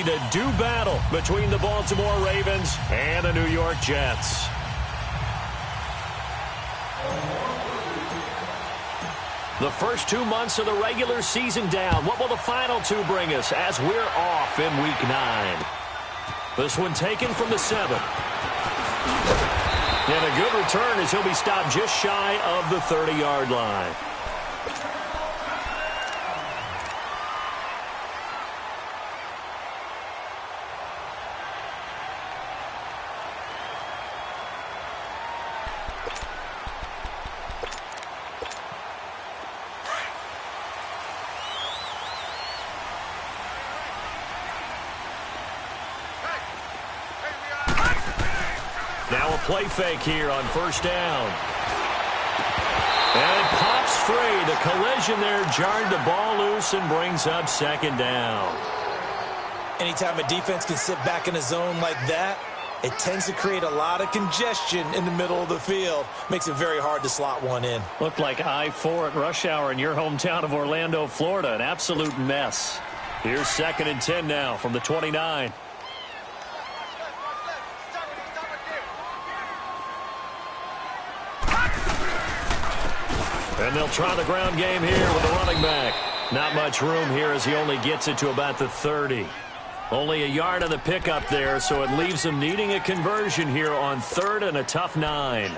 to do battle between the Baltimore Ravens and the New York Jets. The first 2 months of the regular season down. What will the final 2 bring us as we're off in Week 9? This one taken from the 7. And a good return as he'll be stopped just shy of the 30-yard line. Now a play fake here on first down. And it pops free. The collision there jarred the ball loose and brings up second down. Anytime a defense can sit back in a zone like that, it tends to create a lot of congestion in the middle of the field. Makes it very hard to slot one in. Looked like I-4 at rush hour in your hometown of Orlando, Florida. An absolute mess. Here's 2nd and 10 now from the 29. And they'll try the ground game here with the running back. Not much room here as he only gets it to about the 30. Only a yard on the pickup there, so it leaves him needing a conversion here on 3rd and a tough 9.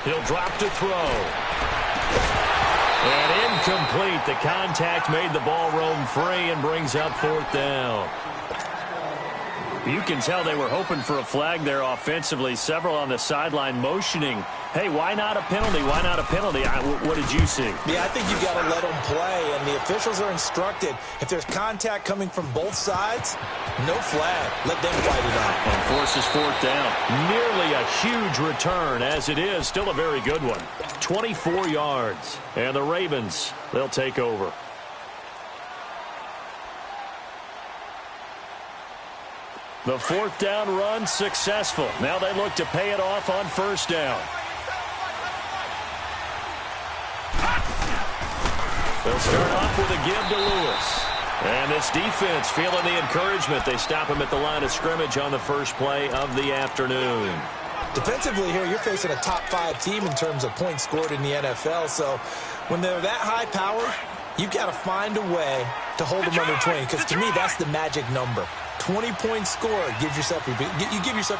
He'll drop to throw. And incomplete. The contact made the ball roam free and brings up 4th down. You can tell they were hoping for a flag there offensively. Several on the sideline motioning. Hey, why not a penalty? Why not a penalty? What did you see? Yeah, I think you've got to let them play, and the officials are instructed. If there's contact coming from both sides, no flag. Let them fight it out. And forces 4th down. Nearly a huge return, as it is. Still a very good one. 24 yards. And the Ravens, they'll take over. The 4th down run successful. Now they look to pay it off on first down. They'll start off with a give to Lewis. And this defense feeling the encouragement. They stop him at the line of scrimmage on the first play of the afternoon. Defensively here, you're facing a top 5 team in terms of points scored in the NFL. So when they're that high powered, you've got to find a way to hold them under 20. Because to me, that's the magic number. 20-point score, you give yourself your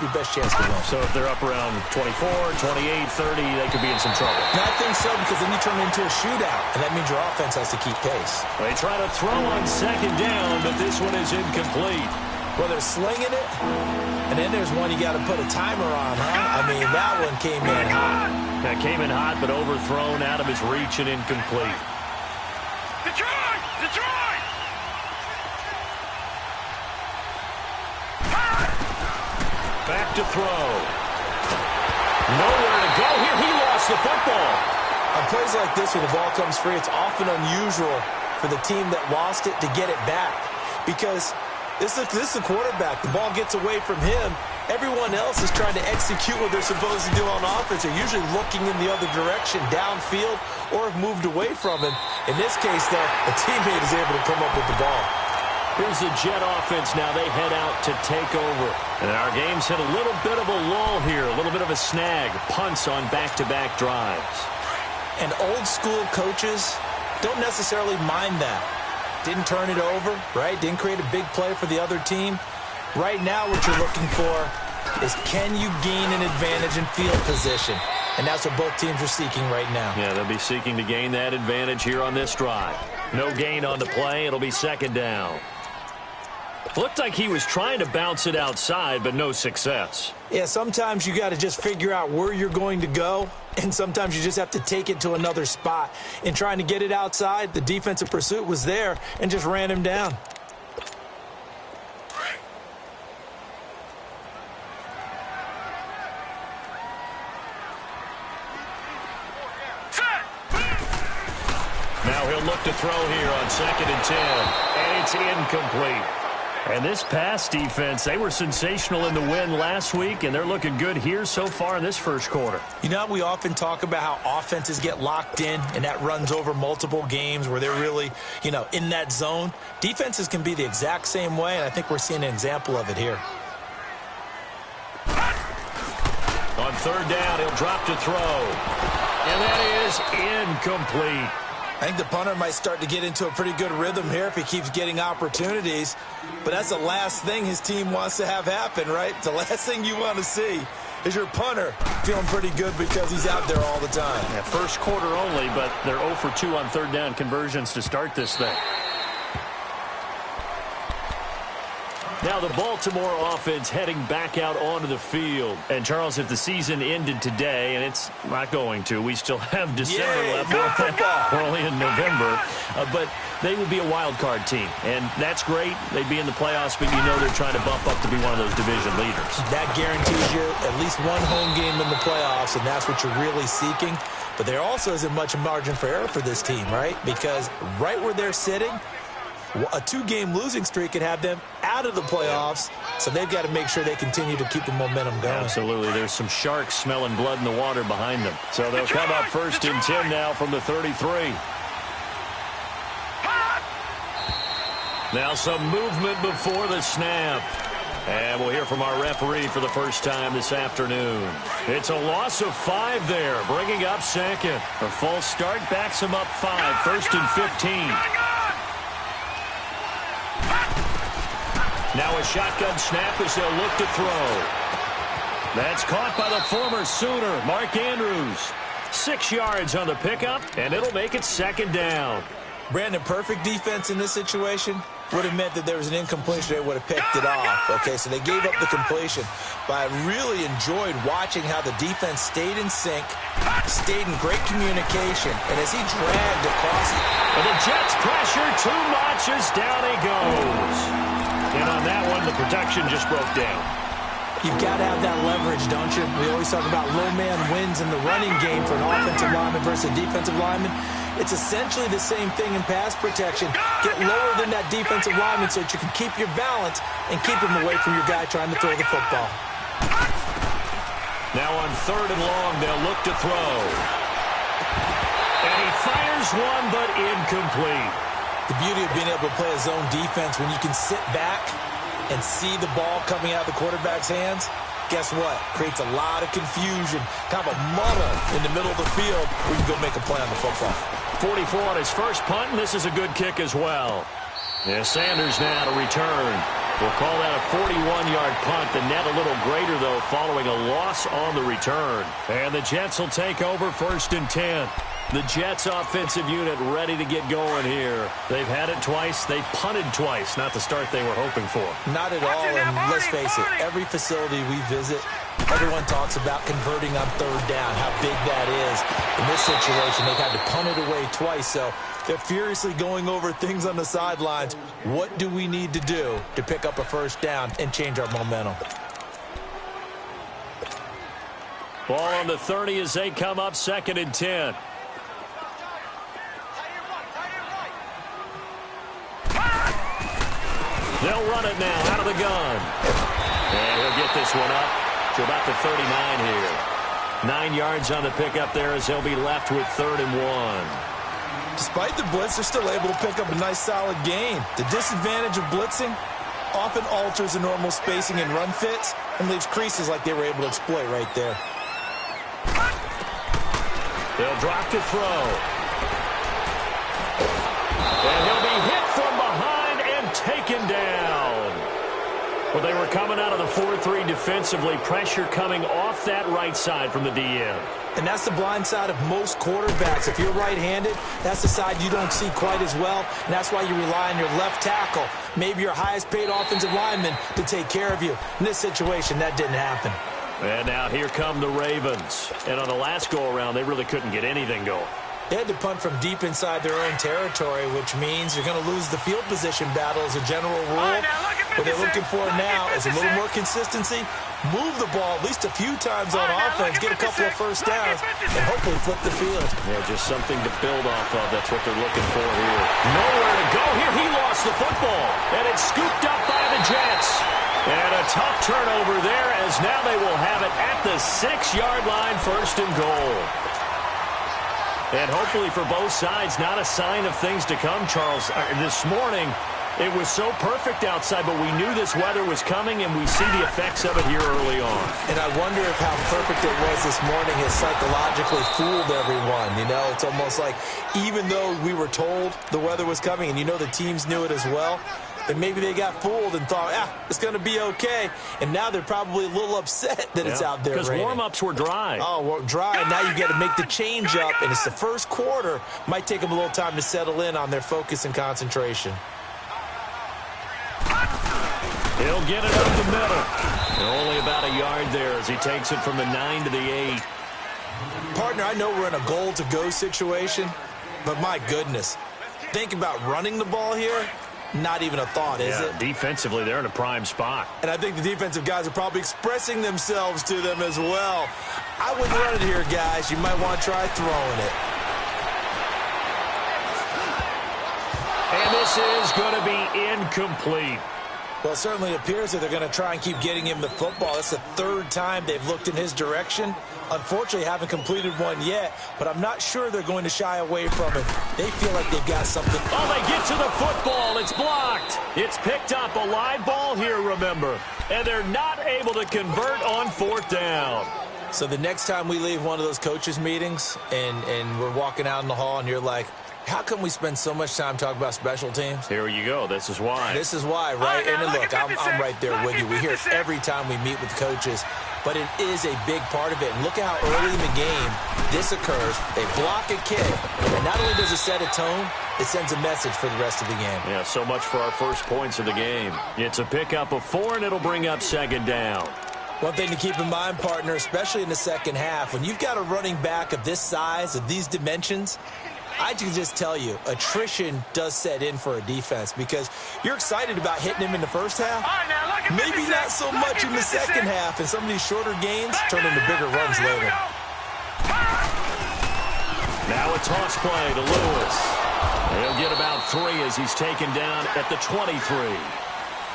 best chance to win. So if they're up around 24, 28, 30, they could be in some trouble. And I think so, because then you turn it into a shootout, and that means your offense has to keep pace. They try to throw on second down, but this one is incomplete. Well, they're slinging it, and then there's one you got to put a timer on, huh? I mean, that one came in hot. That came in hot, but overthrown out of his reach and incomplete. Detroit! Detroit! Back to throw. Nowhere to go here. He lost the football. On plays like this where the ball comes free, it's often unusual for the team that lost it to get it back. Because this is the quarterback. The ball gets away from him. Everyone else is trying to execute what they're supposed to do on offense. They're usually looking in the other direction, downfield, or have moved away from him. In this case, though, a teammate is able to come up with the ball. Here's the Jet offense now. They head out to take over. And our game's hit a little bit of a lull here, a little bit of a snag. Punts on back-to-back drives. And old-school coaches don't necessarily mind that. Didn't turn it over, right? Didn't create a big play for the other team. Right now what you're looking for is can you gain an advantage in field position? And that's what both teams are seeking right now. Yeah, they'll be seeking to gain that advantage here on this drive. No gain on the play. It'll be second down. Looked like he was trying to bounce it outside, but no success. Yeah, sometimes you got to just figure out where you're going to go, and sometimes you just have to take it to another spot. In trying to get it outside, the defensive pursuit was there and just ran him down. Now he'll look to throw here on 2nd and 10, and it's incomplete. And this pass defense, they were sensational in the win last week, and they're looking good here so far in this first quarter. You know, we often talk about how offenses get locked in, and that runs over multiple games where they're really, you know, in that zone. Defenses can be the exact same way, and I think we're seeing an example of it here. On third down, he'll drop to throw. And that is incomplete. I think the punter might start to get into a pretty good rhythm here if he keeps getting opportunities. But that's the last thing his team wants to have happen, right? The last thing you want to see is your punter feeling pretty good because he's out there all the time. Yeah, first quarter only, but they're 0 for 2 on third down conversions to start this thing. Now the Baltimore offense heading back out onto the field. And, Charles, if the season ended today, and it's not going to, we still have December left. We're only in November. But they would be a wild card team. And that's great. They'd be in the playoffs, but you know they're trying to bump up to be one of those division leaders. That guarantees you at least one home game in the playoffs, and that's what you're really seeking. But there also isn't much margin for error for this team, right? Because right where they're sitting, a 2-game losing streak could have them out of the playoffs, so they've got to make sure they continue to keep the momentum going. Absolutely. There's some sharks smelling blood in the water behind them. So they'll come up first and 10 now from the 33. Now some movement before the snap. And we'll hear from our referee for the first time this afternoon. It's a loss of 5 there, bringing up second. A false start backs him up 5, first and 15. Now a shotgun snap as they'll look to throw. That's caught by the former Sooner, Mark Andrews. 6 yards on the pickup, and it'll make it second down. Brandon, perfect defense in this situation would have meant that there was an incompletion. They would have picked it off. Okay, so they gave up the completion. But I really enjoyed watching how the defense stayed in sync, stayed in great communication, and as he dragged across it. And the Jets pressure too much as down he goes. And on that one, the protection just broke down. You've got to have that leverage, don't you? We always talk about low man wins in the running game for an offensive lineman versus a defensive lineman. It's essentially the same thing in pass protection. Get lower than that defensive lineman so that you can keep your balance and keep him away from your guy trying to throw the football. Now on third and long, they'll look to throw. And he fires one, but incomplete. The beauty of being able to play a zone defense when you can sit back and see the ball coming out of the quarterback's hands, guess what? Creates a lot of confusion, kind of a muddle in the middle of the field where you can go make a play on the football. 44 on his first punt, and this is a good kick as well. Yeah, Sanders now to return. We'll call that a 41-yard punt. The net a little greater, though, following a loss on the return. And the Jets will take over first and 10. The Jets offensive unit ready to get going here. They've had it twice. They've punted twice. Not the start they were hoping for. Not at all, and let's face it, every facility we visit, everyone talks about converting on third down, how big that is. In this situation, they've had to punt it away twice, so they're furiously going over things on the sidelines. What do we need to do to pick up a first down and change our momentum? Ball on the 30 as they come up second and 10. They'll run it now out of the gun. And he'll get this one up to about the 39 here. 9 yards on the pickup there as they'll be left with 3rd and 1. Despite the blitz, they're still able to pick up a nice, solid gain. The disadvantage of blitzing often alters the normal spacing and run fits and leaves creases like they were able to exploit right there. They'll drop to throw. And he'll be hit from behind and taken down. Well, they were coming out of the 4-3 defensively. Pressure coming off that right side from the DM. And that's the blind side of most quarterbacks. If you're right-handed, that's the side you don't see quite as well. And that's why you rely on your left tackle, maybe your highest-paid offensive lineman, to take care of you. In this situation, that didn't happen. And now here come the Ravens. And on the last go-around, they really couldn't get anything going. They had to punt from deep inside their own territory, which means you're going to lose the field position battle as a general rule. What they're looking for now is a little more consistency, move the ball at least a few times on offense, get a couple of first downs, and hopefully flip the field. Yeah, just something to build off of. That's what they're looking for here. Nowhere to go here. He lost the football, and it's scooped up by the tough turnover there, as now they will have it at the 6-yard line, 1st and goal. And hopefully for both sides, not a sign of things to come, Charles. This morning, it was so perfect outside, but we knew this weather was coming, and we see the effects of it here early on. And I wonder if how perfect it was this morning has psychologically fooled everyone. You know, it's almost like even though we were told the weather was coming, and you know the teams knew it as well, and maybe they got fooled and thought, it's going to be okay. And now they're probably a little upset that it's out there because warm-ups were dry. Oh, well, dry. And now you got to make the change up, and it's the first quarter. Might take them a little time to settle in on their focus and concentration. He'll get it up the middle. Only about a yard there as he takes it from the 9 to the 8. Partner, I know we're in a goal-to-go situation, but my goodness. Think about running the ball here. Not even a thought, is it? Defensively, they're in a prime spot. And I think the defensive guys are probably expressing themselves to them as well. I wouldn't run it here, guys. You might want to try throwing it. And this is going to be incomplete. Well, it certainly appears that they're going to try and keep getting him the football. It's the 3rd time they've looked in his direction. Unfortunately, haven't completed one yet, but I'm not sure they're going to shy away from it. They feel like they've got something. Oh, they get to the football. It's blocked. It's picked up. A live ball here, remember. And they're not able to convert on 4th down. So the next time we leave one of those coaches' meetings and we're walking out in the hall and you're like, how come we spend so much time talking about special teams? Here you go. This is why. This is why, right? And look, I'm right there with you. We hear it every time we meet with coaches, but it is a big part of it. And look at how early in the game this occurs. They block a kick, and not only does it set a tone, it sends a message for the rest of the game. Yeah, so much for our first points of the game. It's a pickup of 4, and it'll bring up 2nd down. One thing to keep in mind, partner, especially in the second half, when you've got a running back of this size, of these dimensions, I can just tell you, attrition does set in for a defense because you're excited about hitting him in the first half. Maybe not so much in the second half, and some of these shorter gains turn into bigger runs later. Now a toss play to Lewis. He'll get about 3 as he's taken down at the 23.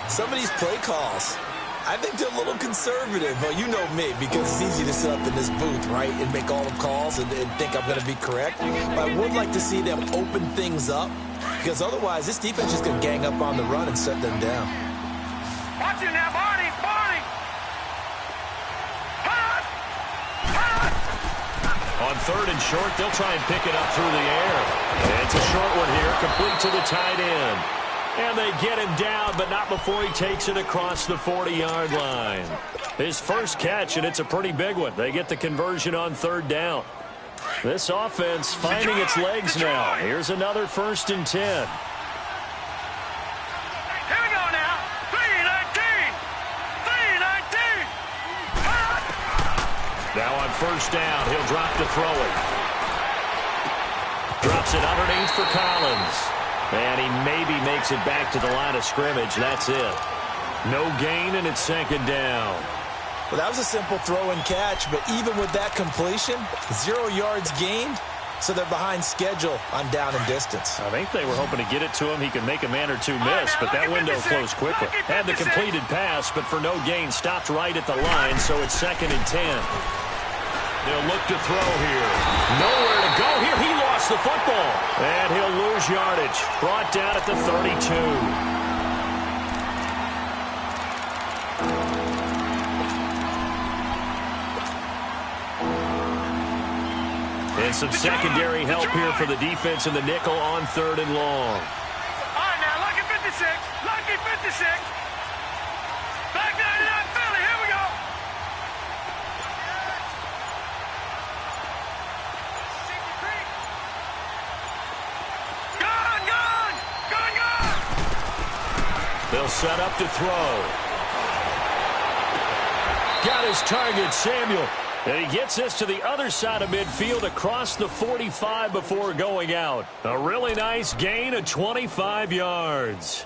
Some of these play calls, I think they're a little conservative. Well, you know me, because it's easy to sit up in this booth, right, and make all the calls and think I'm going to be correct. But I would like to see them open things up, because otherwise this defense is going to gang up on the run and set them down. Watch it now, Barney! Barney! On 3rd and short, they'll try and pick it up through the air. It's a short one here, complete to the tight end. And they get him down, but not before he takes it across the 40-yard line. His first catch, and it's a pretty big one. They get the conversion on 3rd down. This offense finding its legs now. Here's another 1st and 10. Here we go now. 3-19. 3-19. Now on 1st down, he'll drop to throw it. Drops it underneath for Collins. And he maybe makes it back to the line of scrimmage. That's it. No gain, and it's 2nd down. Well, that was a simple throw and catch, but even with that completion, 0 yards gained, so they're behind schedule on down and distance. I think they were hoping to get it to him. He could make a man or two miss, but that window closed quickly. Had the completed pass, but for no gain, stopped right at the line, so it's 2nd and 10. They'll look to throw here. Nowhere to go here. He lost the football. And he'll lose yardage. Brought down at the 32. And some secondary help here for the defense in the nickel on 3rd and long. All right, now, lucky 56. Lucky 56. Back 99, Philly. Here we go. They'll set up to throw. Got his target, Samuel. And he gets this to the other side of midfield across the 45 before going out. A really nice gain of 25 yards.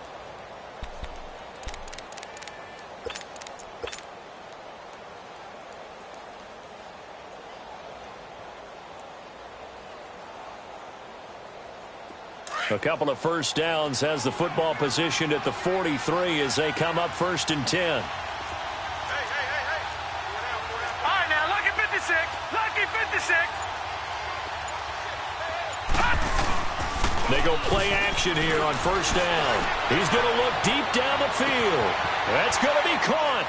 A couple of 1st downs has the football positioned at the 43 as they come up 1st and 10. They go play action here on first down. He's going to look deep down the field. That's going to be caught.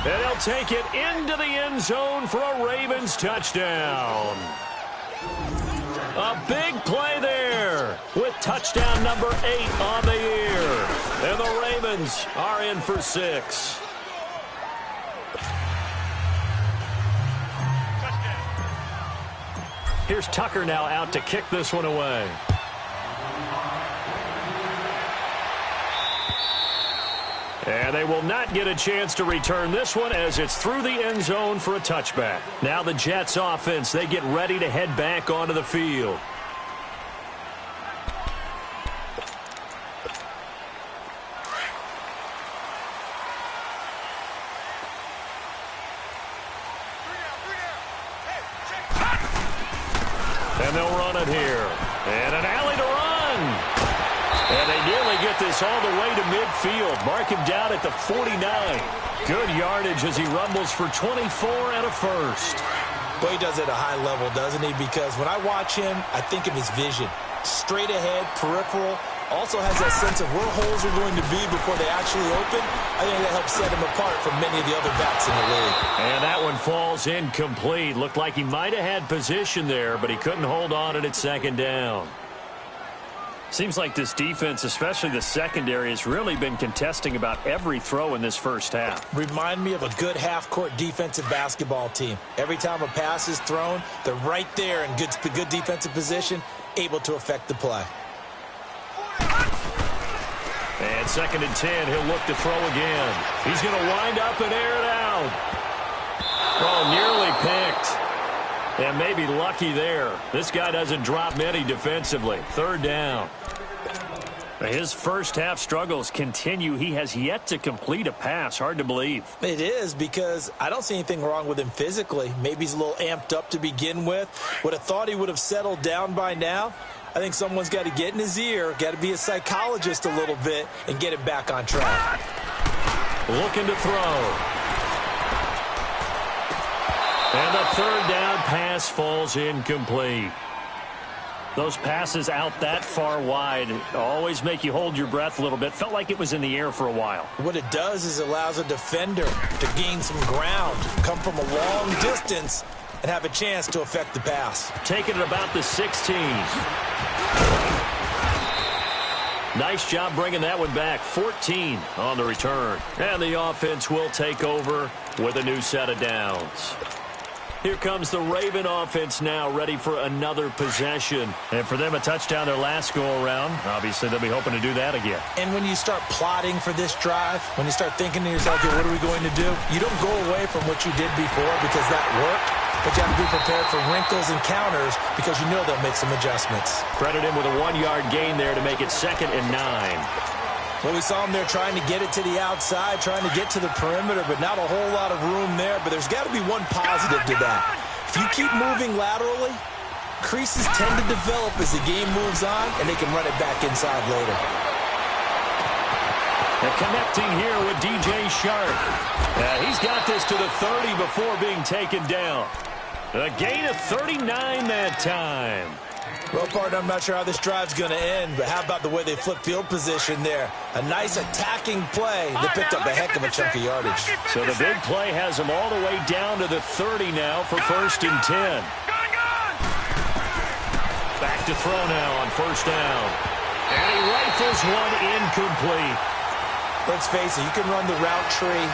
And he'll take it into the end zone for a Ravens touchdown. A big play there with touchdown number 8 on the year. And the Ravens are in for 6. Here's Tucker now out to kick this one away. And they will not get a chance to return this one as it's through the end zone for a touchback. Now the Jets offense, they get ready to head back onto the field. And they'll run it here. And an alley to run. And they nearly get this all the way to midfield. Mark him down at the 49. Good yardage as he rumbles for 24 and a first. Well, he does it at a high level, doesn't he? Because when I watch him, I think of his vision. Straight ahead, peripheral. Also has that sense of where holes are going to be before they actually open. I think that helps set him apart from many of the other backs in the league. And that one falls incomplete. Looked like he might have had position there, but he couldn't hold on at second down. Seems like this defense, especially the secondary, has really been contesting about every throw in this first half. Remind me of a good half-court defensive basketball team. Every time a pass is thrown, they're right there in good defensive position, able to affect the play. And 2nd and 10, he'll look to throw again. He's going to wind up and air it out. Oh, nearly picked. And maybe lucky there. This guy doesn't drop many defensively. 3rd down. His first half struggles continue. He has yet to complete a pass. Hard to believe. It is, because I don't see anything wrong with him physically. Maybe he's a little amped up to begin with. Would have thought he would have settled down by now. I think someone's got to get in his ear, got to be a psychologist a little bit, and get him back on track. Looking to throw. And the 3rd down pass falls incomplete. Those passes out that far wide always make you hold your breath a little bit. Felt like it was in the air for a while. What it does is it allows a defender to gain some ground, come from a long distance, and have a chance to affect the pass. Taking it about the 16. Nice job bringing that one back. 14 on the return. And the offense will take over with a new set of downs. Here comes the Raven offense now, ready for another possession. And for them, a touchdown their last go-around. Obviously, they'll be hoping to do that again. And when you start plotting for this drive, when you start thinking to yourself, okay, what are we going to do? You don't go away from what you did before because that worked, but you have to be prepared for wrinkles and counters because you know they'll make some adjustments. Credit him with a 1-yard gain there to make it 2nd and 9. Well, we saw him there trying to get it to the outside, trying to get to the perimeter, but not a whole lot of room there. But there's got to be one positive to that. If you keep moving laterally, creases tend to develop as the game moves on, and they can run it back inside later. And connecting here with DJ Sharp. He's got this to the 30 before being taken down. A gain of 39 that time. Well, partner, I'm not sure how this drive's going to end, but how about the way they flip field position there? A nice attacking play. They picked up a heck of a chunk of yardage. So the big play has them all the way down to the 30 now for 1st and 10. Back to throw now on 1st down. And he rifles one incomplete. Let's face it, you can run the route tree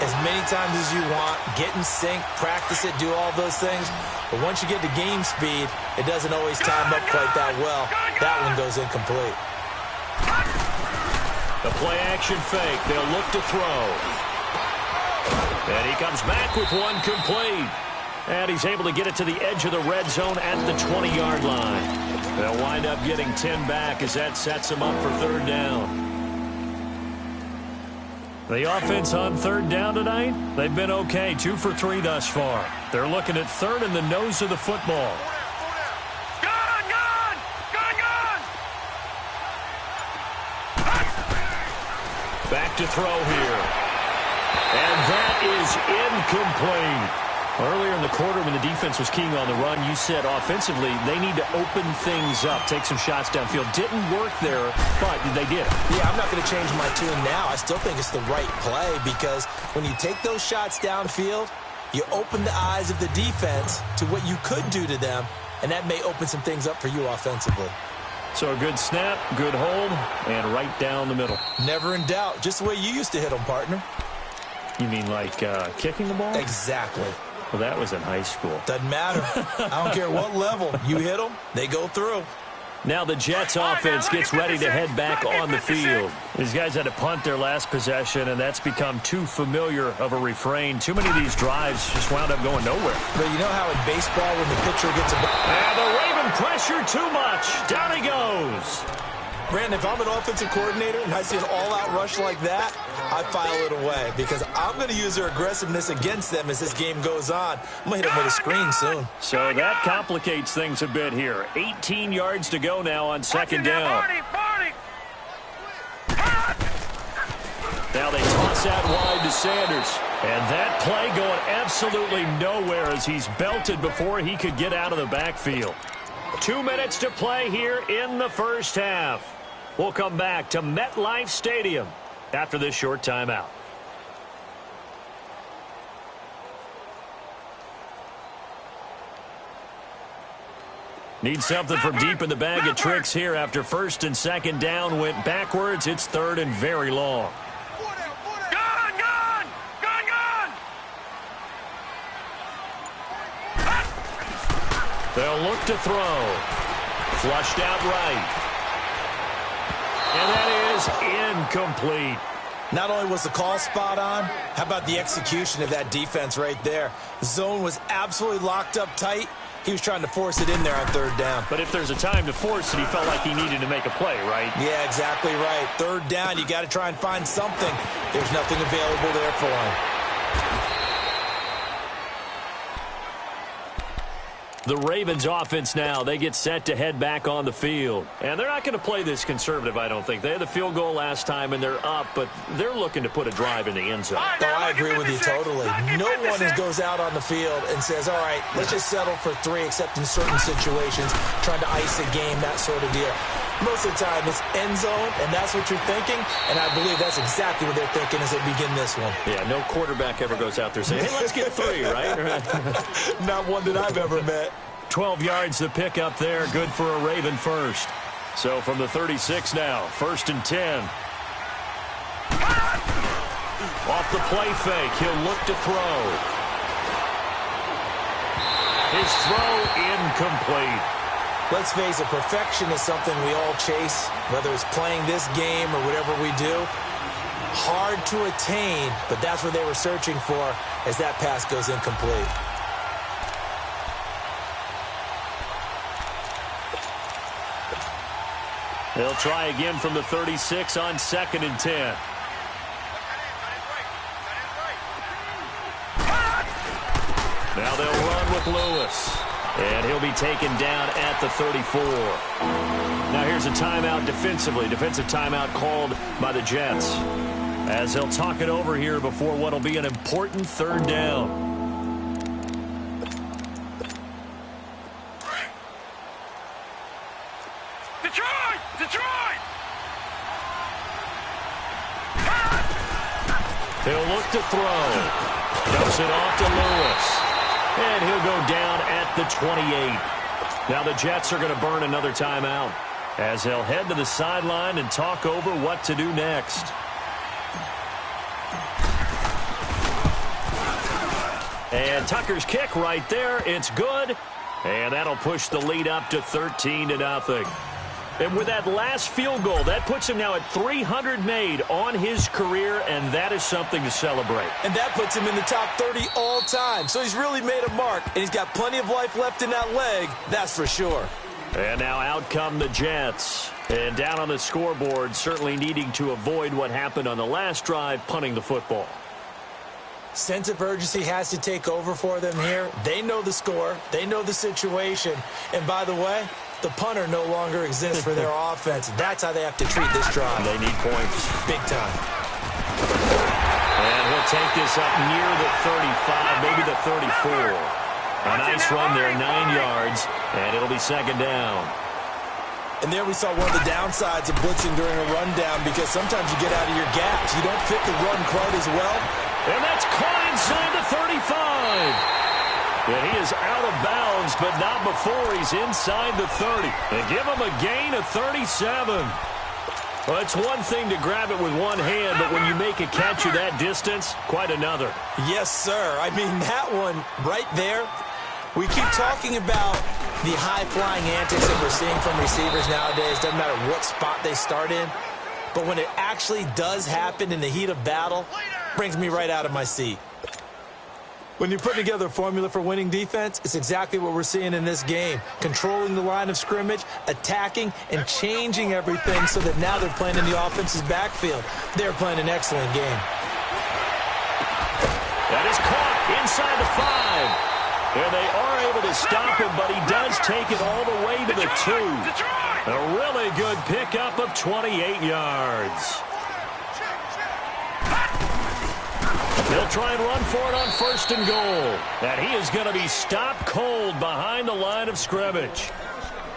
as many times as you want, get in sync, practice it, do all those things. But once you get to game speed, it doesn't always time up quite that well. That one goes incomplete. The play-action fake. They'll look to throw. And he comes back with one complete. And he's able to get it to the edge of the red zone at the 20-yard line. They'll wind up getting 10 back as that sets him up for 3rd down. The offense on 3rd down tonight, they've been okay. 2 for 3 thus far. They're looking at 3rd in the nose of the football. Back to throw here. And that is incomplete. Earlier in the quarter when the defense was keying on the run, you said offensively they need to open things up, take some shots downfield. Didn't work there, but they did it. Yeah, I'm not going to change my tune now. I still think it's the right play because when you take those shots downfield, you open the eyes of the defense to what you could do to them, and that may open some things up for you offensively. So a good snap, good hold, and right down the middle. Never in doubt. Just the way you used to hit them, partner. You mean like kicking the ball? Exactly. Well, that was in high school. Doesn't matter. I don't care what level. You hit them, they go through. Now the Jets offense gets ready to head back on the field. These guys had to punt their last possession, and that's become too familiar of a refrain. Too many of these drives just wound up going nowhere. But you know how in baseball when the pitcher gets a... And the Raven pressure too much. Down he goes. Brandon, if I'm an offensive coordinator and I see an all-out rush like that, I file it away because I'm going to use their aggressiveness against them as this game goes on. I'm going to hit them with a screen soon. So that complicates things a bit here. 18 yards to go now on second down. Now they toss out wide to Sanders. And that play going absolutely nowhere as he's belted before he could get out of the backfield. 2 minutes to play here in the first half. We'll come back to MetLife Stadium after this short timeout. Need something from deep in the bag of tricks here after first and second down went backwards. It's third and very long. They'll look to throw. Flushed out right. And that is incomplete. Not only was the call spot on, how about the execution of that defense right there? The zone was absolutely locked up tight. He was trying to force it in there on third down. But if there's a time to force it, he felt like he needed to make a play, right? Yeah, exactly right. Third down, you got to try and find something. There's nothing available there for him. The Ravens offense now, they get set to head back on the field. And they're not going to play this conservative, I don't think. They had the field goal last time, and they're up, but they're looking to put a drive in the end zone. Oh, I agree with you totally. No one goes out on the field and says, all right, let's just settle for 3, except in certain situations, trying to ice a game, that sort of deal. Most of the time, it's end zone, and that's what you're thinking, and I believe that's exactly what they're thinking as they begin this one. Yeah, no quarterback ever goes out there saying, hey, let's get 3, right? Not one that I've ever met. 12 yards the pick up there, good for a Raven first. So from the 36 now, first and 10. Off the play fake, he'll look to throw. His throw incomplete. Let's face it, perfection is something we all chase, whether it's playing this game or whatever we do. Hard to attain, but that's what they were searching for as that pass goes incomplete. They'll try again from the 36 on second and 10. Now they'll run with Lewis. And he'll be taken down at the 34. Now here's a timeout defensively. Defensive timeout called by the Jets. As they'll talk it over here before what will be an important third down. Detroit! Detroit! He'll look to throw. Dumps it off to Lewis. And he'll go down at the 28. Now the Jets are going to burn another timeout as they'll head to the sideline and talk over what to do next. And Tucker's kick right there. It's good. And that'll push the lead up to 13-0. And with that last field goal, that puts him now at 300 made on his career, and that is something to celebrate. And that puts him in the top 30 all time. So he's really made a mark, and he's got plenty of life left in that leg, that's for sure. And now out come the Jets. And down on the scoreboard, certainly needing to avoid what happened on the last drive, punting the football. Sense of urgency has to take over for them here. They know the score. They know the situation. And by the way, the punter no longer exists for their offense. That's how they have to treat this drive. They need points. Big time. And he'll take this up near the 35, maybe the 34. A nice run there, 9 yards, and it'll be second down. And there we saw one of the downsides of blitzing during a rundown, because sometimes you get out of your gaps. You don't fit the run quite as well. And that's caught inside the 35. And he is out of bounds, but not before he's inside the 30. And give him a gain of 37. Well, it's one thing to grab it with one hand, but when you make a catch of that distance, quite another. Yes, sir. I mean, that one right there, we keep talking about the high-flying antics that we're seeing from receivers nowadays. Doesn't matter what spot they start in. But when it actually does happen in the heat of battle, brings me right out of my seat. When you're putting together a formula for winning defense, it's exactly what we're seeing in this game. Controlling the line of scrimmage, attacking, and changing everything so that now they're playing in the offense's backfield. They're playing an excellent game. That is caught inside the 5. And they are able to stop him, but he does take it all the way to the 2. A really good pickup of 28 yards. They'll try and run for it on 1st and goal. And he is going to be stopped cold behind the line of scrimmage.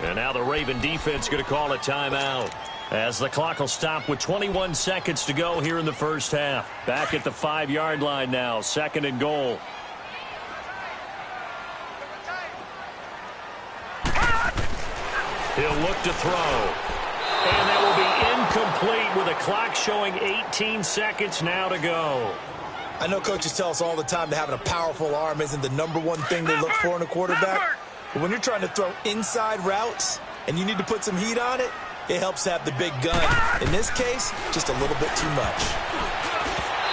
And now the Raven defense going to call a timeout, as the clock will stop with 21 seconds to go here in the first half. Back at the 5-yard line now, 2nd and goal. He'll look to throw. And that will be incomplete with a clock showing 18 seconds now to go. I know coaches tell us all the time that having a powerful arm isn't the #1 thing they look for in a quarterback. But when you're trying to throw inside routes and you need to put some heat on it, it helps to have the big gun. In this case, just a little bit too much.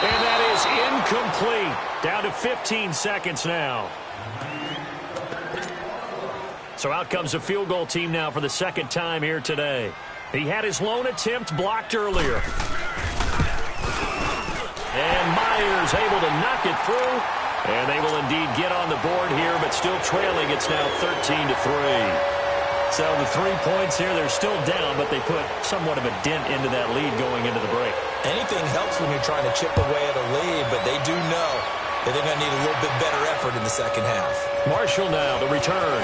And that is incomplete. Down to 15 seconds now. So out comes the field goal team now for the 2nd time here today. He had his lone attempt blocked earlier. And Myers able to knock it through. And they will indeed get on the board here, but still trailing. It's now 13-3. So the 3 points here, they're still down, but they put somewhat of a dent into that lead going into the break. Anything helps when you're trying to chip away at a lead, but they do know that they're going to need a little bit better effort in the second half. Marshall now, the return.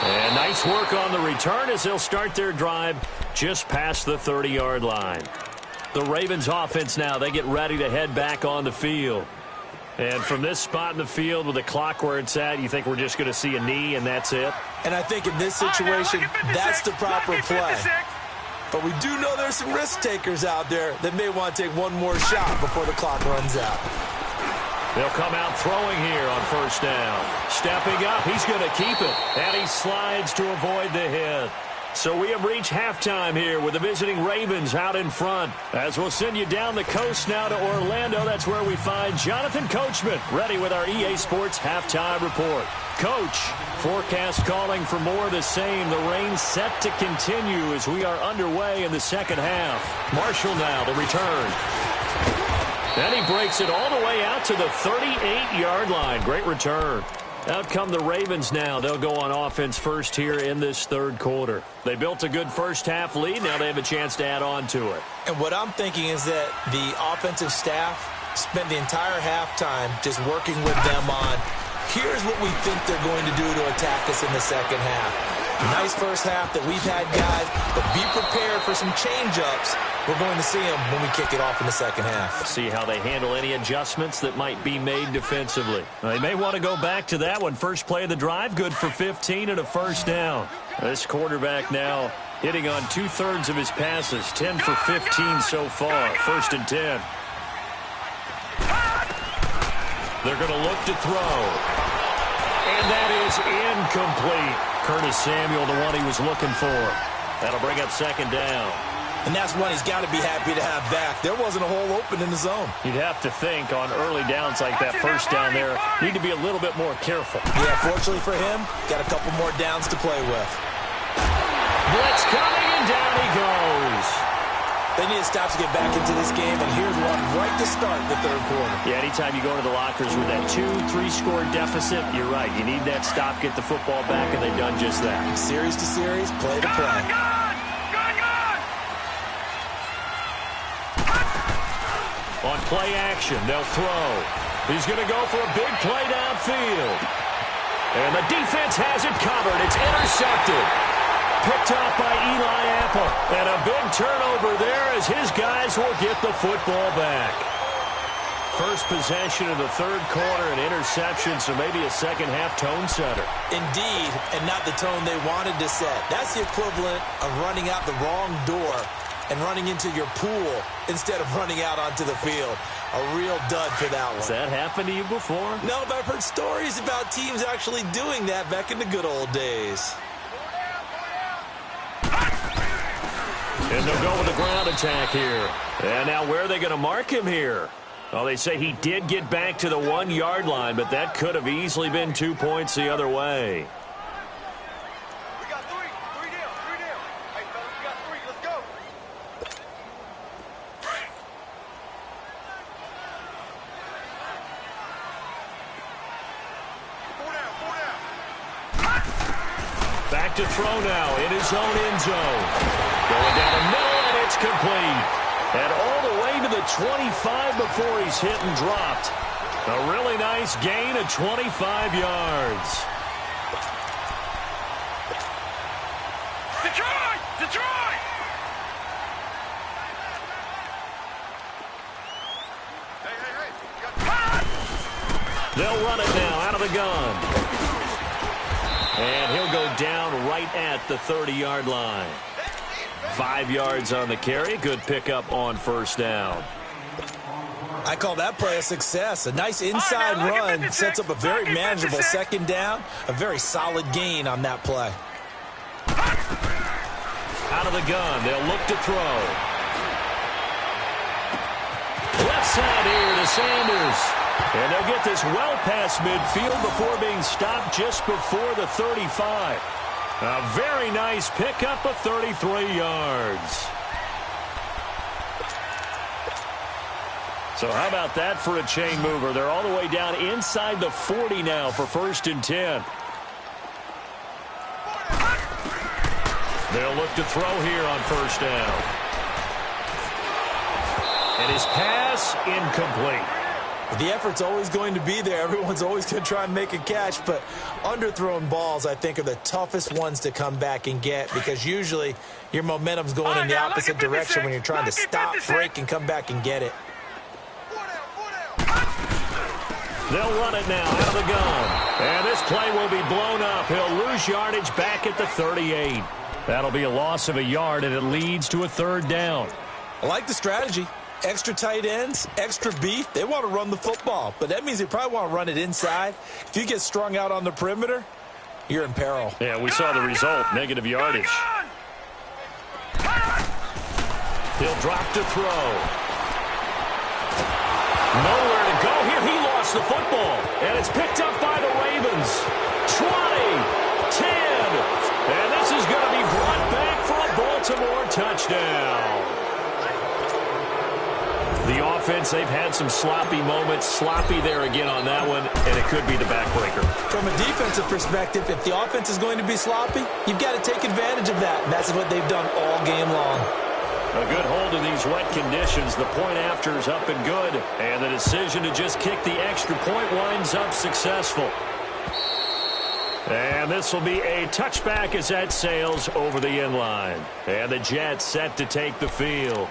And nice work on the return as they'll start their drive just past the 30-yard line. The Ravens offense now, they get ready to head back on the field. And from this spot in the field with the clock where it's at, you think we're just going to see a knee and that's it? And I think in this situation, that's the proper play. But we do know there's some risk takers out there that may want to take one more shot before the clock runs out. They'll come out throwing here on 1st down. Stepping up, he's going to keep it. And he slides to avoid the hit. So we have reached halftime here with the visiting Ravens out in front. As we'll send you down the coast now to Orlando, that's where we find Jonathan Coachman, ready with our EA Sports halftime report. Coach, forecast calling for more of the same. The rain set to continue as we are underway in the second half. Marshall now, the return. And he breaks it all the way out to the 38-yard line. Great return. Out come the Ravens now. They'll go on offense first here in this 3rd quarter. They built a good first-half lead. Now they have a chance to add on to it. And what I'm thinking is that the offensive staff spent the entire halftime just working with them on, here's what we think they're going to do to attack us in the second half. Nice first half that we've had, guys, but be prepared for some change-ups. We're going to see them when we kick it off in the second half. See how they handle any adjustments that might be made defensively. They may want to go back to that one. First play of the drive, good for 15 and a 1st down. This quarterback now hitting on 2/3 of his passes, 10 for 15 so far. 1st and 10. They're going to look to throw. And that is incomplete. Curtis Samuel, the one he was looking for. That'll bring up 2nd down. And that's one he's got to be happy to have back. There wasn't a hole open in the zone. You'd have to think on early downs like that 1st down there, need to be a little bit more careful. Yeah, fortunately for him, got a couple more downs to play with. Blitz coming, and down he goes. They need to stop to get back into this game, and here's one right to start the 3rd quarter. Yeah, anytime you go into the lockers with that 2-3 score deficit, you're right. You need that stop, get the football back, and they've done just that. Series to series, play to play. On play action, they'll throw. He's going to go for a big play downfield. And the defense has it covered. It's intercepted. Picked up by Eli Apple. And a big turnover there as his guys will get the football back. First possession of the third quarter, an interception, so maybe a second-half tone setter. Indeed, and not the tone they wanted to set. That's the equivalent of running out the wrong door and running into your pool instead of running out onto the field. A real dud for that one. Has that happened to you before? No, but I've heard stories about teams actually doing that back in the good old days. And they'll go with the ground attack here. And now where are they going to mark him here? Well, they say he did get back to the 1-yard line, but that could have easily been 2 points the other way. We got three. Three down. Hey, fellas, we got 3. Let's go. Four down. Back to throw now in his own end zone. Going down the middle, and it's complete. And all the way to the 25 before he's hit and dropped. A really nice gain of 25 yards. Detroit! Detroit! Hey. They'll run it now out of the gun. And he'll go down right at the 30-yard line. 5 yards on the carry. Good pickup on first down. I call that play a success. A nice inside run sets up a very manageable second down. A very solid gain on that play. Out of the gun. They'll look to throw. Left side here to Sanders. And they'll get this well past midfield before being stopped just before the 35. A very nice pickup of 33 yards. So how about that for a chain mover? They're all the way down inside the 40 now for 1st and 10. They'll look to throw here on first down. And his pass incomplete. The effort's always going to be there. Everyone's always going to try and make a catch, but underthrown balls, I think, are the toughest ones to come back and get because usually your momentum's going in the opposite direction when you're trying to stop, break, and come back and get it. They'll run it now out of the gun. And this play will be blown up. He'll lose yardage back at the 38. That'll be a loss of a yard, and it leads to a 3rd down. I like the strategy. Extra tight ends, extra beef. They want to run the football, but that means they probably want to run it inside. If you get strung out on the perimeter, you're in peril. Yeah, we saw the result, negative yardage. He'll drop to throw. Nowhere to go here. He lost the football, and it's picked up by the Ravens. 20, 10, and this is going to be brought back for a Baltimore touchdown. The offense, they've had some sloppy moments. Sloppy there again on that one, and it could be the backbreaker. From a defensive perspective, if the offense is going to be sloppy, you've got to take advantage of that, and that's what they've done all game long. A good hold in these wet conditions. The point after is up and good, and the decision to just kick the extra point winds up successful. And this will be a touchback as that sails over the end line. And the Jets set to take the field.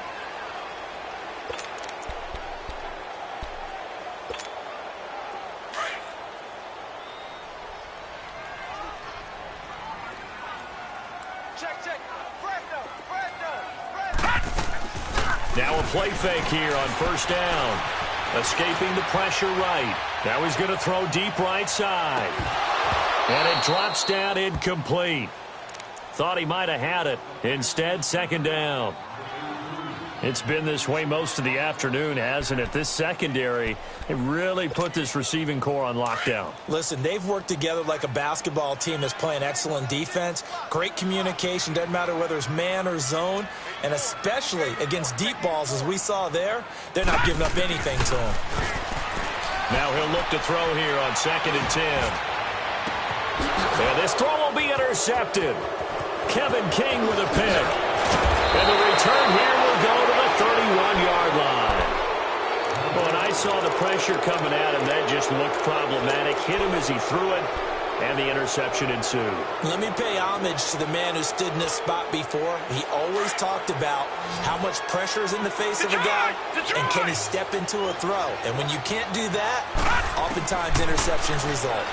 Now a play fake here on first down. Escaping the pressure right. Now he's going to throw deep right side. And it drops down incomplete. Thought he might have had it. Instead, second down. It's been this way most of the afternoon, hasn't it? This secondary, they really put this receiving core on lockdown. Listen, they've worked together like a basketball team that's playing excellent defense. Great communication, doesn't matter whether it's man or zone. And especially against deep balls, as we saw there, they're not giving up anything to them. Now he'll look to throw here on 2nd and 10. And this throw will be intercepted. Kevin King with a pick. And the return here will go to the 31-yard line. saw the pressure coming at him. That just looked problematic. Hit him as he threw it, and the interception ensued. Let me pay homage to the man who stood in this spot before. He always talked about how much pressure is in the face of a guy, and can he step into a throw. And when you can't do that, oftentimes interceptions result.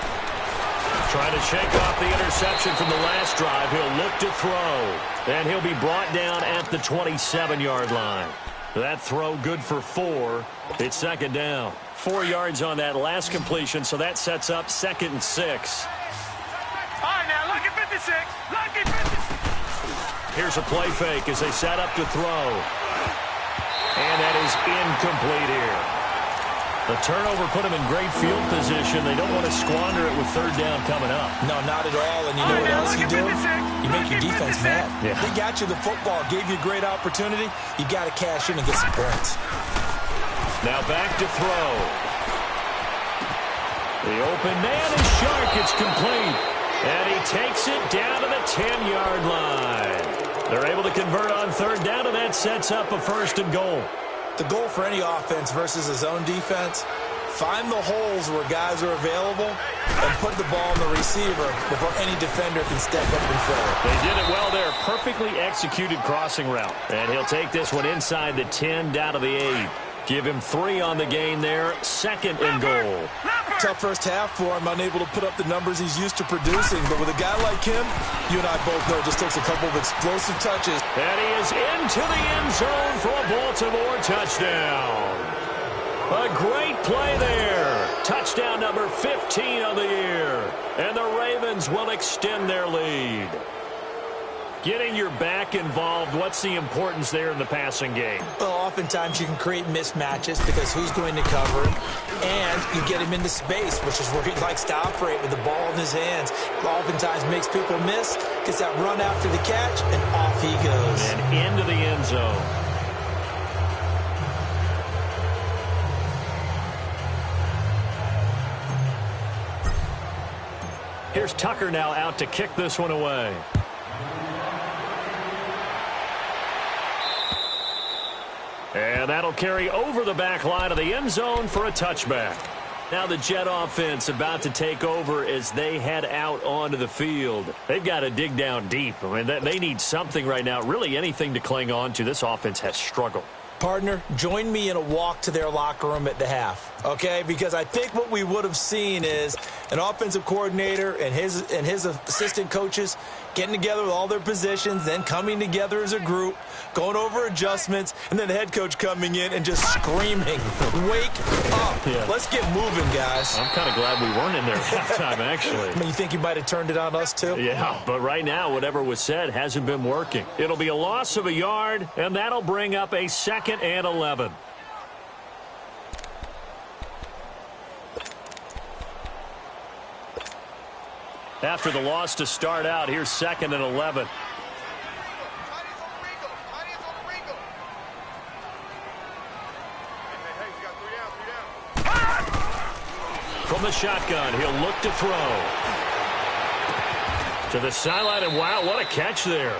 Trying to shake off the interception from the last drive. He'll look to throw, and he'll be brought down at the 27-yard line. That throw good for 4. It's second down. 4 yards on that last completion, so that sets up 2nd and 6. All right, now, look at 56. Look at 56. Here's a play fake as they set up to throw. And that is incomplete here. The turnover put them in great field position. They don't want to squander it with 3rd down coming up. No, not at all. And you know what else you do? You make your defense mad. Yeah. They got you the football, gave you a great opportunity. You got to cash in and get some points. Now back to throw. The open man is Shark. It's complete. And he takes it down to the 10-yard line. They're able to convert on 3rd down, and that sets up a 1st and goal. The goal for any offense versus a zone defense, find the holes where guys are available and put the ball on the receiver before any defender can step up and fill it. They did it well there. Perfectly executed crossing route. And he'll take this one inside the 10 down to the 8. Give him 3 on the gain there. 2nd and goal. Tough first half for him, unable to put up the numbers he's used to producing. But with a guy like him, you and I both know it just takes a couple of explosive touches. And he is into the end zone for a Baltimore touchdown. A great play there. Touchdown number 15 on the year. And the Ravens will extend their lead. Getting your back involved, what's the importance there in the passing game? Well, oftentimes you can create mismatches because who's going to cover him, and you get him into space, which is where he likes to operate with the ball in his hands. Oftentimes makes people miss, gets that run after the catch, and off he goes. And into the end zone. Here's Tucker now out to kick this one away. And that'll carry over the back line of the end zone for a touchback. Now the Jet offense about to take over as they head out onto the field. They've got to dig down deep. I mean, they need something right now, really anything to cling on to. This offense has struggled. Partner, join me in a walk to their locker room at the half, okay? Because I think what we would have seen is an offensive coordinator and his assistant coaches getting together with all their positions, then coming together as a group, going over adjustments, and then the head coach coming in and just screaming, wake up. Yeah. Let's get moving, guys. I'm kind of glad we weren't in there at halftime, actually. I mean, you think you might have turned it on us, too? Yeah, but right now, whatever was said hasn't been working. It'll be a loss of a yard, and that'll bring up a 2nd and 11. After the loss to start out, here's 2nd and 11. From the shotgun, he'll look to throw. To the sideline, and wow, what a catch there.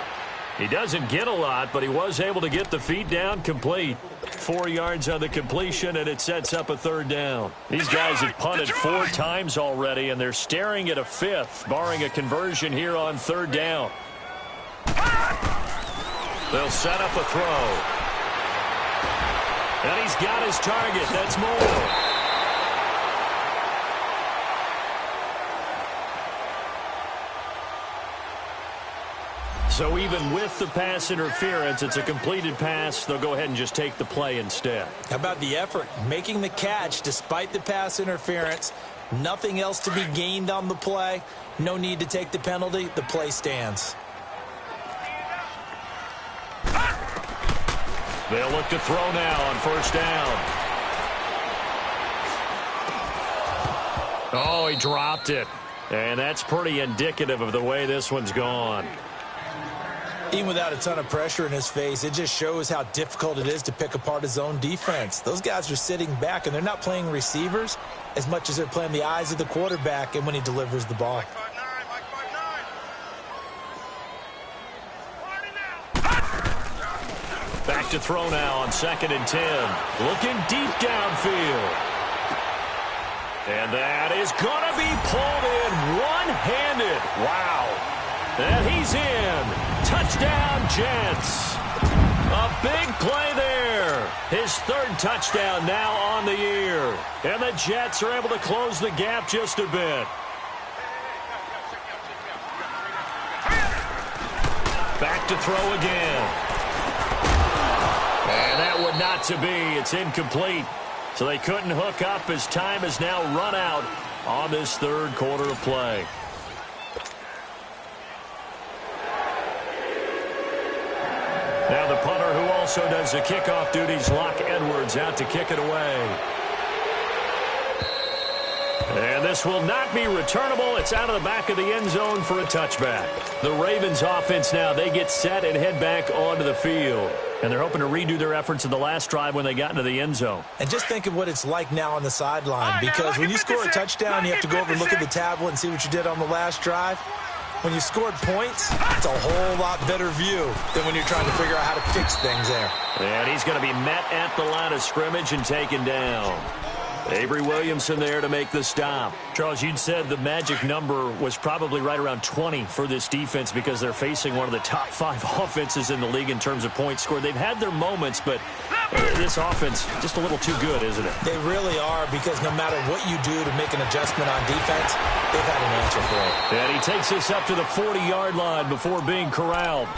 He doesn't get a lot, but he was able to get the feet down complete. 4 yards on the completion, and it sets up a 3rd down. These guys have punted 4 times already, and they're staring at a 5th, barring a conversion here on 3rd down. They'll set up a throw. And he's got his target. That's Moore. So even with the pass interference, it's a completed pass. They'll go ahead and just take the play instead. How about the effort? Making the catch despite the pass interference. Nothing else to be gained on the play. No need to take the penalty. The play stands. They'll look to throw now on 1st down. Oh, he dropped it. And that's pretty indicative of the way this one's gone. Even without a ton of pressure in his face, it just shows how difficult it is to pick apart his own defense. Those guys are sitting back, and they're not playing receivers as much as they're playing the eyes of the quarterback and when he delivers the ball. Back to throw now on 2nd and 10. Looking deep downfield. And that is going to be pulled in one-handed. Wow. And he's in. Touchdown, Jets. A big play there. His 3rd touchdown now on the year. And the Jets are able to close the gap just a bit. Back to throw again. And that would not to be. It's incomplete. So they couldn't hook up as time has now run out on this 3rd quarter of play. Now the punter who also does the kickoff duties, Locke Edwards, out to kick it away. And this will not be returnable. It's out of the back of the end zone for a touchback. The Ravens offense now, they get set and head back onto the field. And they're hoping to redo their efforts in the last drive when they got into the end zone. And just think of what it's like now on the sideline, because when you score a touchdown, you have to go over and look at the tablet and see what you did on the last drive. When you scored points, it's a whole lot better view than when you're trying to figure out how to fix things there. And he's going to be met at the line of scrimmage and taken down. Avery Williamson there to make the stop. Charles, you'd said the magic number was probably right around 20 for this defense because they're facing one of the top 5 offenses in the league in terms of points scored. They've had their moments, but this offense just a little too good, isn't it? They really are, because no matter what you do to make an adjustment on defense, they've had an answer for it. And he takes us up to the 40-yard line before being corralled.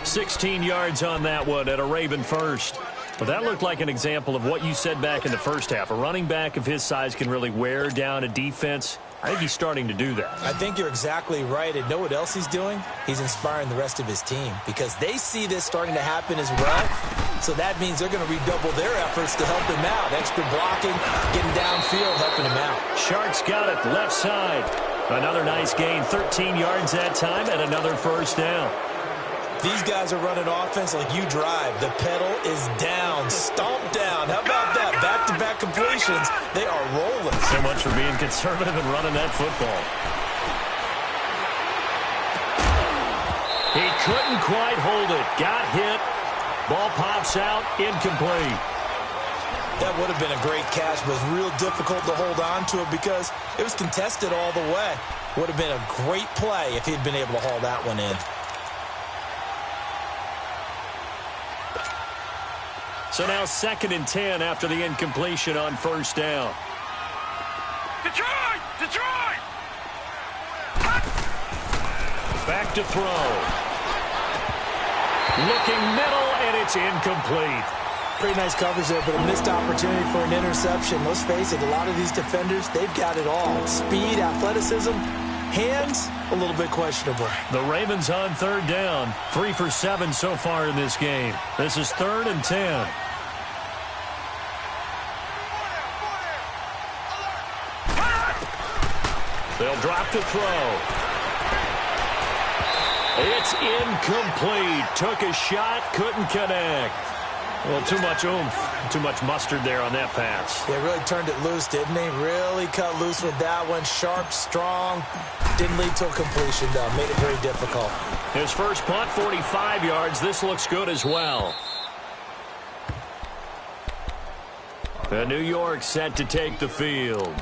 16 yards on that one at a Raven first. But that looked like an example of what you said back in the first half. A running back of his size can really wear down a defense. I think he's starting to do that. I think you're exactly right. And know what else he's doing? He's inspiring the rest of his team, because they see this starting to happen as well. So that means they're going to redouble their efforts to help him out. Extra blocking, getting downfield, helping him out. Sharks got it left side. Another nice gain, 13 yards that time, and another first down. These guys are running offense like you drive. The pedal is down, stomp down. How about that? Back-to-back completions. They are rolling. So much for being conservative and running that football. He couldn't quite hold it. Got hit. Ball pops out. Incomplete. That would have been a great catch, but it was real difficult to hold on to it because it was contested all the way. Would have been a great play if he'd been able to haul that one in. So now 2nd and 10 after the incompletion on first down. Detroit! Detroit! Back to throw. Looking middle, and it's incomplete. Pretty nice coverage there, but a missed opportunity for an interception. Let's face it, a lot of these defenders, they've got it all. Speed, athleticism, hands, a little bit questionable. The Ravens on 3rd down. 3 for 7 so far in this game. This is 3rd and 10. They'll drop to throw. It's incomplete. Took a shot, couldn't connect. Well, too much oomph, too much mustard there on that pass. They really turned it loose, didn't they? Really cut loose with that one. Sharp, strong. Didn't lead to a completion, though. Made it very difficult. His first punt, 45 yards. This looks good as well. And New York set to take the field.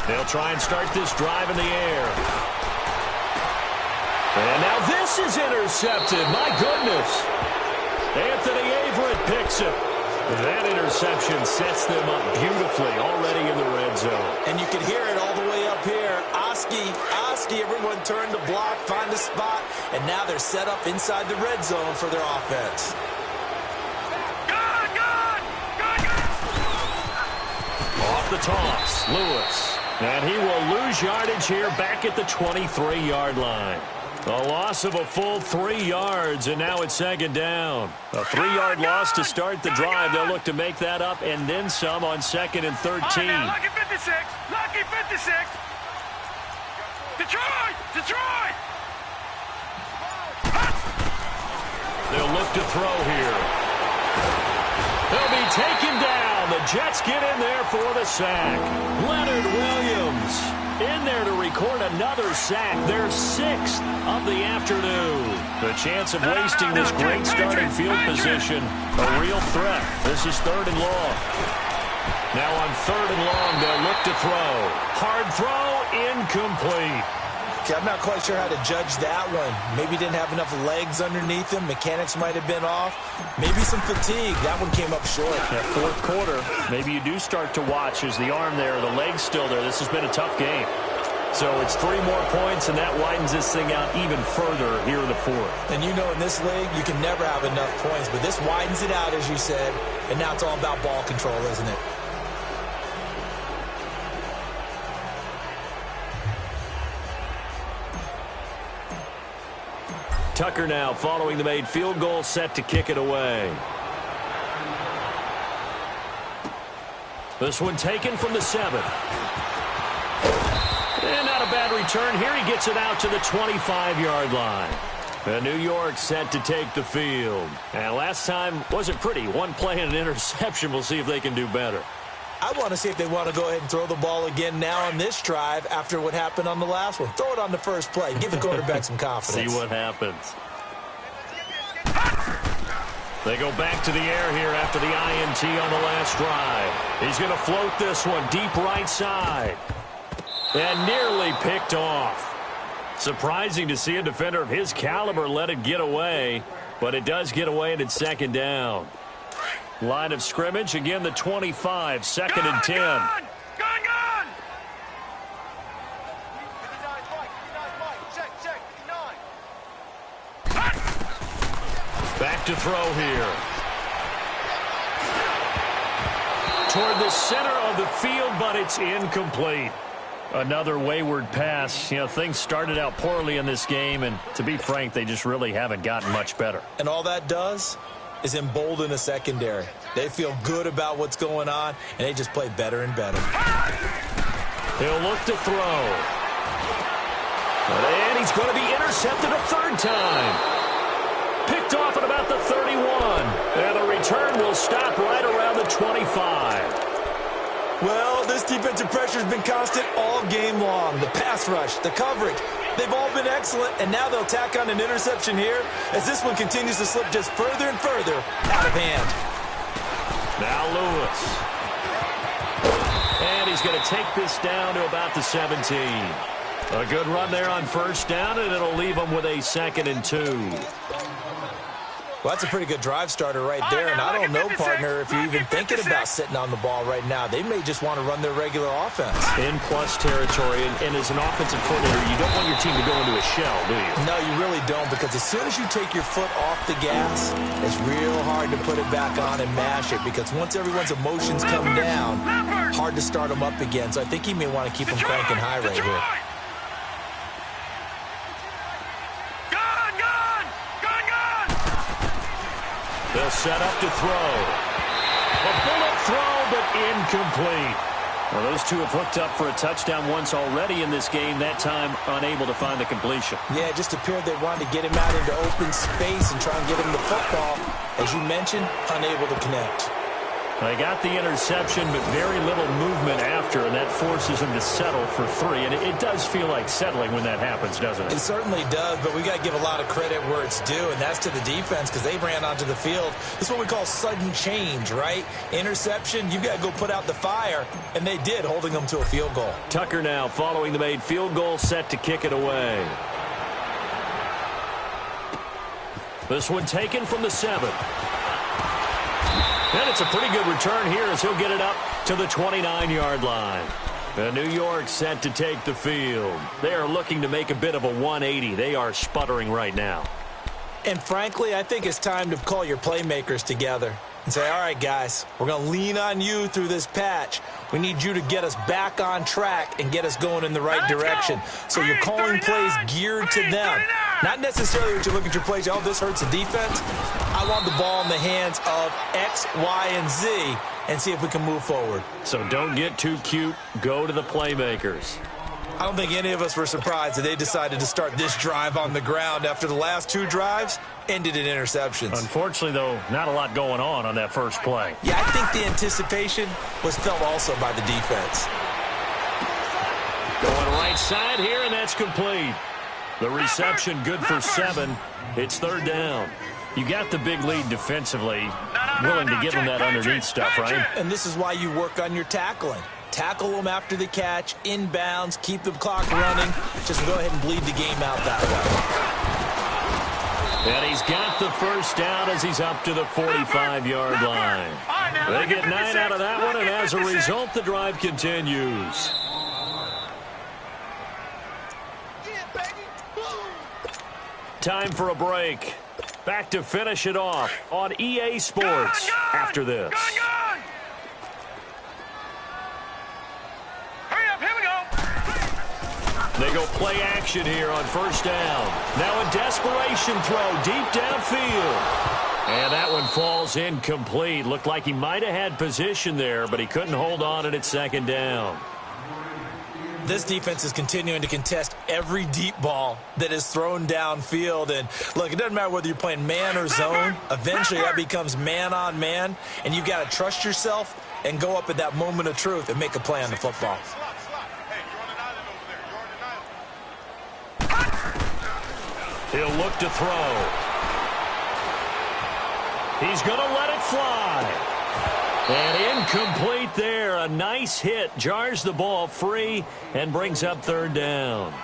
They'll try and start this drive in the air. And now this is intercepted. My goodness. Anthony Averett picks it. That interception sets them up beautifully already in the red zone. And you can hear it all the way up here. Oski, everyone turned to block, find a spot, and now they're set up inside the red zone for their offense. Off the toss, Lewis. And he will lose yardage here back at the 23-yard line. A loss of a full 3 yards, and now it's second down. A 3-yard loss to start the drive. They'll look to make that up and then some on 2nd and 13. Lucky 56. Lucky 56. Detroit! Detroit! They'll look to throw here. They'll be taken down. The Jets get in there for the sack. Leonard Williams in there to record another sack, their 6th of the afternoon. The chance of wasting this great starting field position, a real threat. This is 3rd and long. Now on 3rd and long, they'll look to throw. Hard throw, incomplete. Okay, I'm not quite sure how to judge that one. Maybe didn't have enough legs underneath him. Mechanics might have been off. Maybe some fatigue. That one came up short. That 4th quarter, maybe you do start to watch as the arm there, the leg's still there. This has been a tough game. So it's 3 more points, and that widens this thing out even further here in the 4th. And you know in this league, you can never have enough points. But this widens it out, as you said. And now it's all about ball control, isn't it? Tucker now following the made field goal, set to kick it away. This one taken from the 7. And not a bad return. Here he gets it out to the 25-yard line. And New York set to take the field. And last time wasn't pretty. One play and an interception. We'll see if they can do better. I want to see if they want to go ahead and throw the ball again now on this drive after what happened on the last one. Throw it on the first play. Give the quarterback some confidence. See what happens. They go back to the air here after the INT on the last drive. He's going to float this one deep right side. And nearly picked off. Surprising to see a defender of his caliber let it get away. But it does get away, and it's 2nd down. Line of scrimmage, again the 25, 2nd and 10. Gone! Back to throw here. Toward the center of the field, but it's incomplete. Another wayward pass. You know, things started out poorly in this game, and to be frank, they just really haven't gotten much better. And all that does is embolden the secondary. They feel good about what's going on, and they just play better and better. He'll look to throw. And he's going to be intercepted a 3rd time. Picked off at about the 31. And the return will stop right around the 25. Well, this defensive pressure has been constant all game long. The pass rush, the coverage, they've all been excellent, and now they'll tack on an interception here as this one continues to slip just further and further out of hand. Now Lewis. And he's going to take this down to about the 17. A good run there on 1st down, and it'll leave him with a 2nd and 2. Well, that's a pretty good drive starter right there, and I don't know, partner, if you're even thinking about sitting on the ball right now. They may just want to run their regular offense. In plus territory, and as an offensive coordinator, you don't want your team to go into a shell, do you? No, you really don't, because as soon as you take your foot off the gas, it's real hard to put it back on and mash it, because once everyone's emotions come down, hard to start them up again. So I think he may want to keep them cranking high right here. They'll set up to throw. A bullet throw, but incomplete. Well, those two have hooked up for a touchdown once already in this game, that time unable to find the completion. Yeah, it just appeared they wanted to get him out into open space and try and get him the football. As you mentioned, unable to connect. They got the interception, but very little movement after, and that forces him to settle for 3. And it does feel like settling when that happens, doesn't it? It certainly does, but we got to give a lot of credit where it's due, and that's to the defense because they ran onto the field. This is what we call sudden change, right? Interception, you've got to go put out the fire, and they did, holding them to a field goal. Tucker now following the made field goal, set to kick it away. This one taken from the 7. And it's a pretty good return here as he'll get it up to the 29-yard line. And New York set to take the field. They are looking to make a bit of a 180. They are sputtering right now. And frankly, I think it's time to call your playmakers together and say, all right, guys, we're going to lean on you through this patch. We need you to get us back on track and get us going in the right direction. So you're calling plays geared to them. Not necessarily what you look at your plays, oh, this hurts the defense. I want the ball in the hands of X, Y, and Z and see if we can move forward. So don't get too cute. Go to the playmakers. I don't think any of us were surprised that they decided to start this drive on the ground after the last 2 drives ended in interceptions. Unfortunately, though, not a lot going on that first play. Yeah, I think the anticipation was felt also by the defense. Going right side here, and that's complete. The reception good for 7. It's 3rd down. You got the big lead defensively, willing to give them that underneath stuff, right? And this is why you work on your tackling. Tackle them after the catch, inbounds, keep the clock running. Just go ahead and bleed the game out that way. And he's got the first down as he's up to the 45-yard line. They get 9 out of that one, and as a result, the drive continues. Time for a break. Back to finish it off on EA Sports after this. Hurry up, here we go. They go play action here on first down. Now a desperation throw deep downfield. And that one falls incomplete. Looked like he might have had position there, but he couldn't hold on at its 2nd down. This defense is continuing to contest every deep ball that is thrown downfield. And, look, it doesn't matter whether you're playing man or zone. Eventually, that becomes man-on-man, and you've got to trust yourself and go up at that moment of truth and make a play on the football. He'll look to throw. He's going to let it fly. And incomplete there. A nice hit. Jars the ball free and brings up 3rd down.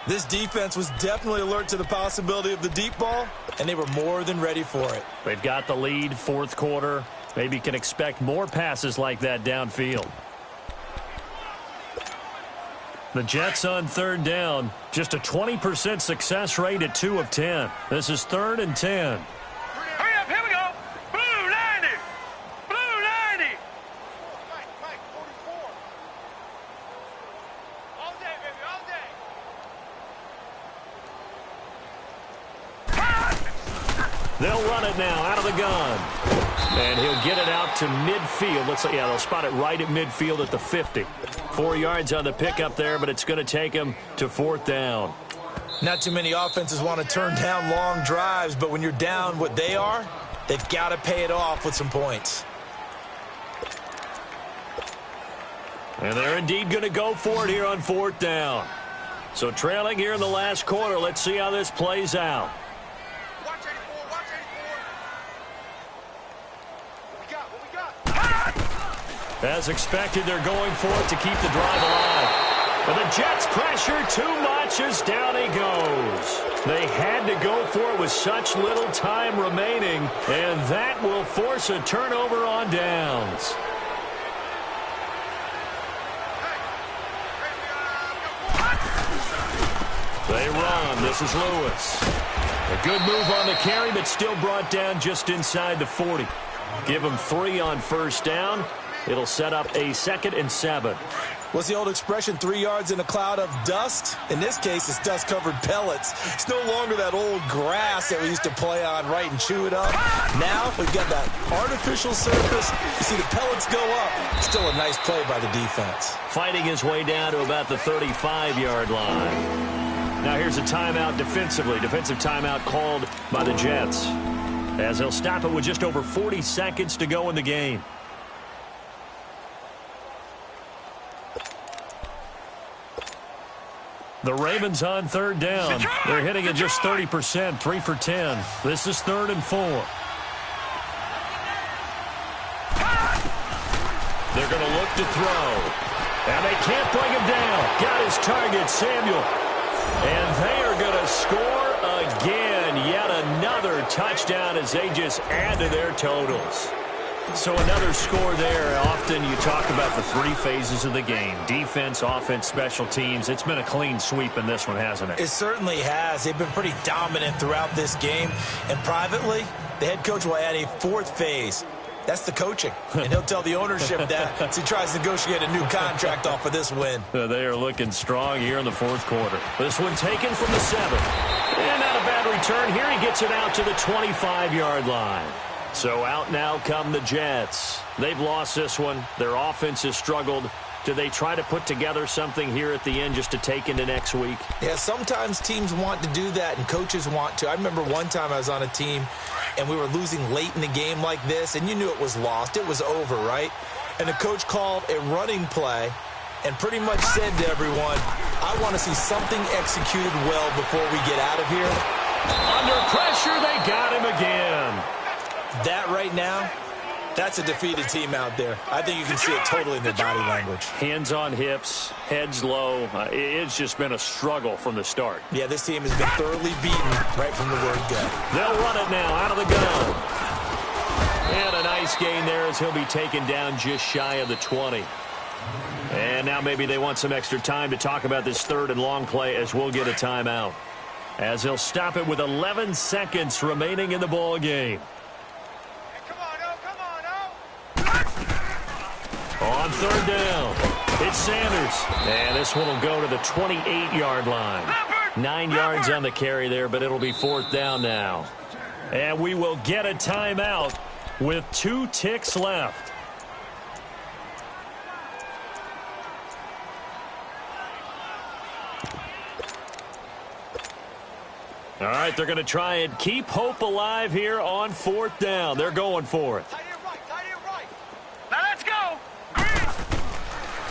This defense was definitely alert to the possibility of the deep ball, and they were more than ready for it. They've got the lead, 4th quarter. Maybe can expect more passes like that downfield. The Jets on 3rd down. Just a 20% success rate at 2 of 10. This is 3rd and 10. Hurry up, here we go. Blue 90. Blue 90. Mike, 44. All day, baby, all day. They'll run it now out of the gun. And he'll get it out to midfield. Looks like, yeah, they'll spot it right at midfield at the 50. 4 yards on the pickup there, but it's going to take him to 4th down. Not too many offenses want to turn down long drives, but when you're down what they are, they've got to pay it off with some points. And they're indeed going to go for it here on 4th down. So trailing here in the last quarter, let's see how this plays out. Watch 84, watch 84. What we got? As expected, they're going for it to keep the drive alive. But the Jets pressure too much as down he goes. They had to go for it with such little time remaining, and that will force a turnover on downs. They run. This is Lewis. A good move on the carry, but still brought down just inside the 40. Give them 3 on first down. It'll set up a 2nd and 7. What's the old expression, 3 yards in a cloud of dust? In this case, it's dust-covered pellets. It's no longer that old grass that we used to play on, right, and chew it up. Now we've got that artificial surface. You see the pellets go up. Still a nice play by the defense. Fighting his way down to about the 35-yard line. Now here's a timeout defensively. Defensive timeout called by the Jets, as they'll stop it with just over 40 seconds to go in the game. The Ravens on 3rd down. They're hitting at just 30%, 3 for 10. This is 3rd and 4. They're going to look to throw. And they can't bring him down. Got his target, Samuel. And they are going to score again. Yet another touchdown as they just add to their totals. So another score there. Often you talk about the 3 phases of the game. Defense, offense, special teams. It's been a clean sweep in this one, hasn't it? It certainly has. They've been pretty dominant throughout this game. And privately, the head coach will add a 4th phase. That's the coaching. And he'll tell the ownership that as he tries to negotiate a new contract off of this win. They are looking strong here in the fourth quarter. This one taken from the 7. And not a bad return here. He gets it out to the 25-yard line. So out now come the Jets. They've lost this one. Their offense has struggled. Do they try to put together something here at the end just to take into next week? Yeah, sometimes teams want to do that and coaches want to. I remember one time I was on a team and we were losing late in the game like this, and you knew it was lost. It was over, right? And the coach called a running play and pretty much said to everyone, I want to see something executed well before we get out of here. Under pressure, they got him again. That right now, that's a defeated team out there. I think you can see it totally in their body language. Hands on hips, heads low. It's just been a struggle from the start. Yeah, this team has been thoroughly beaten right from the word go. They'll run it now out of the gun. And a nice gain there as he'll be taken down just shy of the 20. And now maybe they want some extra time to talk about this third and long play as we'll get a timeout. As he'll stop it with 11 seconds remaining in the ball game. On third down, it's Sanders. And this one will go to the 28-yard line. 9 yards on the carry there, but it'll be fourth down now. And we will get a timeout with 2 ticks left. All right, they're going to try and keep hope alive here on fourth down. They're going for it. Now let's go.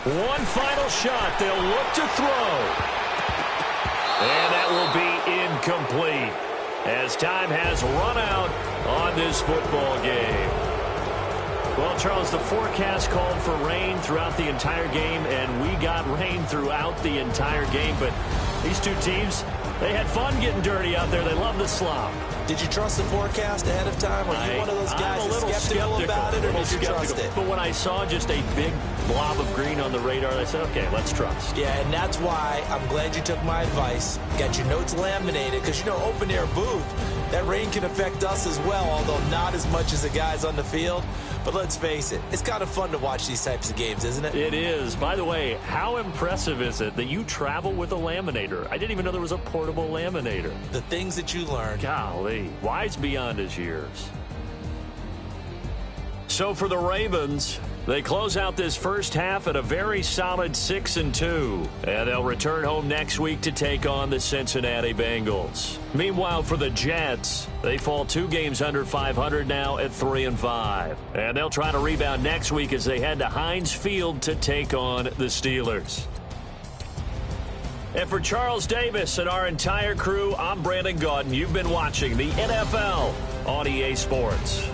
One final shot. They'll look to throw. And that will be incomplete as time has run out on this football game. Well, Charles, the forecast called for rain throughout the entire game, and we got rain throughout the entire game. But these two teams, they had fun getting dirty out there. They love the slop. Did you trust the forecast ahead of time? Are you one of those guys I'm a little skeptical about it, or did you trust it? But when I saw just a big blob of green on the radar, I said, okay, let's trust. Yeah, and that's why I'm glad you took my advice. Got your notes laminated, because, you know, open-air booth, that rain can affect us as well, although not as much as the guys on the field. But let's face it, it's kind of fun to watch these types of games, isn't it? It is. By the way, how impressive is it that you travel with a laminator? I didn't even know there was a portable laminator. The things that you learn. Golly, wise beyond his years. So for the Ravens, they close out this first half at a very solid 6-2. And they'll return home next week to take on the Cincinnati Bengals. Meanwhile, for the Jets, they fall 2 games under 500 now at 3-5. And they'll try to rebound next week as they head to Heinz Field to take on the Steelers. And for Charles Davis and our entire crew, I'm Brandon Gaudin. You've been watching the NFL on EA Sports.